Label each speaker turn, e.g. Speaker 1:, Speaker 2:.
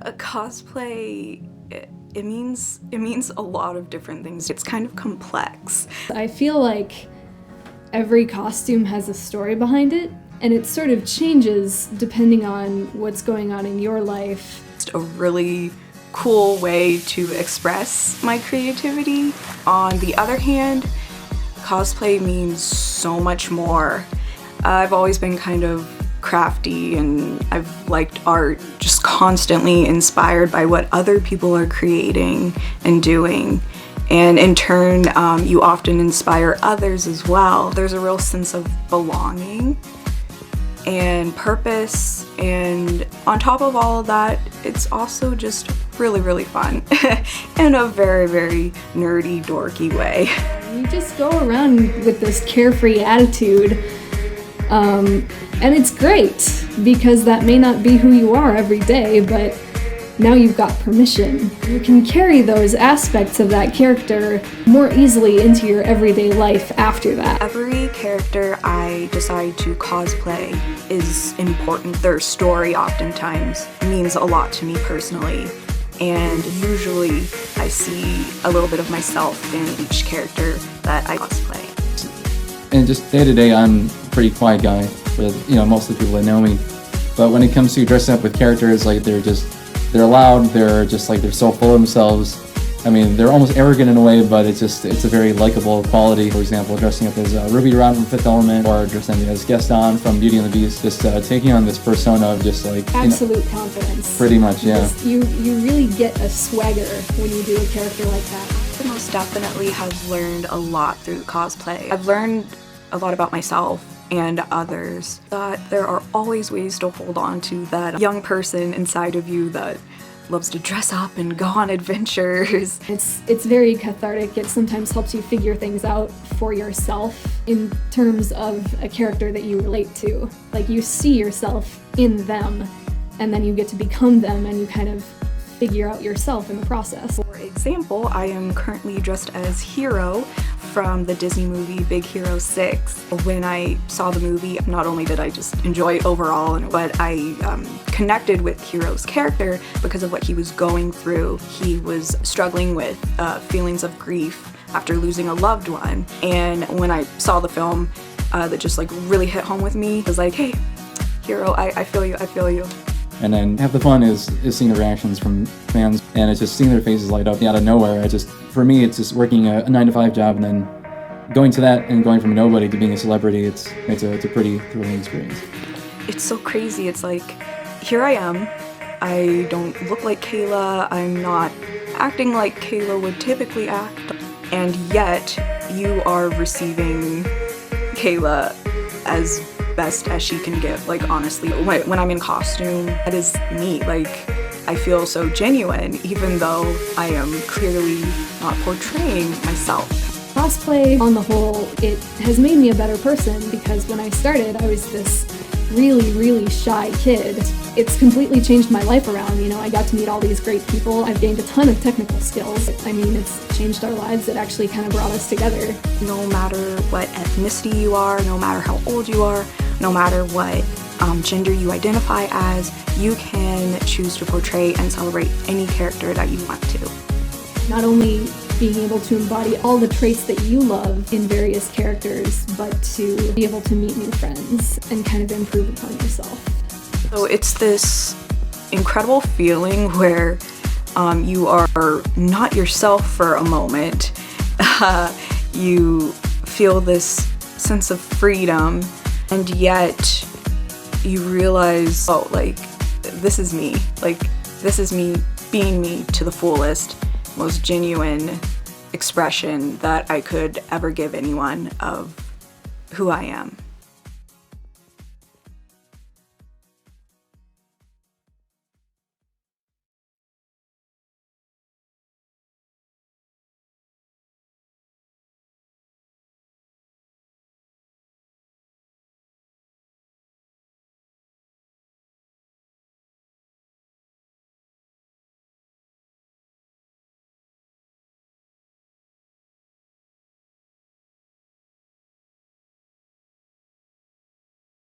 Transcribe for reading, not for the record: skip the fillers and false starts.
Speaker 1: A cosplay, it means a lot of different things. It's kind of complex.
Speaker 2: I feel like every costume has a story behind it, and it sort of changes depending on what's going on in your life.
Speaker 1: It's a really cool way to express my creativity. On the other hand, cosplay means so much more. I've always been kind of crafty and I've liked art, just constantly inspired by what other people are creating and doing. And in turn, you often inspire others as well. There's a real sense of belonging and purpose, and on top of all of that, it's also just really, really fun in a very, very nerdy, dorky way.
Speaker 2: You just go around with this carefree attitude, and it's great because that may not be who you are every day, but now you've got permission. You can carry those aspects of that character more easily into your everyday life after that.
Speaker 1: Every character I decide to cosplay is important. Their story oftentimes means a lot to me personally, and usually I see a little bit of myself in each character that I cosplay.
Speaker 3: And just day to day, I'm a pretty quiet guy with, most of the people that know me. But when it comes to dressing up with characters, like they're loud, they're so full of themselves. I mean, they're almost arrogant in a way, but it's a very likable quality. For example, dressing up as Ruby Rod from Fifth Element, or dressing as Gaston from Beauty and the Beast, just taking on this persona of just
Speaker 2: absolute confidence.
Speaker 3: Pretty much, yeah.
Speaker 2: You really get a swagger when you do a character like that.
Speaker 1: I most definitely have learned a lot through cosplay. I've learned a lot about myself and others, that there are always ways to hold on to that young person inside of you that loves to dress up and go on adventures.
Speaker 2: It's very cathartic. It sometimes helps you figure things out for yourself in terms of a character that you relate to. Like, you see yourself in them, and then you get to become them, and you kind of figure out yourself in the process.
Speaker 1: For example, I am currently dressed as Hero from the Disney movie Big Hero 6. When I saw the movie, not only did I just enjoy it overall, but I connected with Hero's character because of what he was going through. He was struggling with feelings of grief after losing a loved one. And when I saw the film, that just really hit home with me. It was like, hey, Hero, I feel you, I feel you.
Speaker 3: And then half the fun is seeing the reactions from fans, and it's just seeing their faces light up out of nowhere. For me, it's just working a 9-to-5 job and then going to that and going from nobody to being a celebrity. It's a pretty thrilling experience.
Speaker 1: It's so crazy. It's like, here I am. I don't look like Kayla. I'm not acting like Kayla would typically act. And yet, you are receiving Kayla as best as she can give. Honestly, when I'm in costume, that is me. I feel so genuine, even though I am clearly not portraying myself.
Speaker 2: Cosplay, on the whole, it has made me a better person, because when I started, I was this really, really shy kid. It's completely changed my life around. I got to meet all these great people. I've gained a ton of technical skills. It's changed our lives. It actually kind of brought us together.
Speaker 1: No matter what ethnicity you are, no matter how old you are, no matter what gender you identify as, you can choose to portray and celebrate any character that you want to.
Speaker 2: Not only being able to embody all the traits that you love in various characters, but to be able to meet new friends and kind of improve upon yourself.
Speaker 1: So it's this incredible feeling where you are not yourself for a moment. You feel this sense of freedom, and yet you realize, this is me. This is me being me to the fullest, most genuine expression that I could ever give anyone of who I am.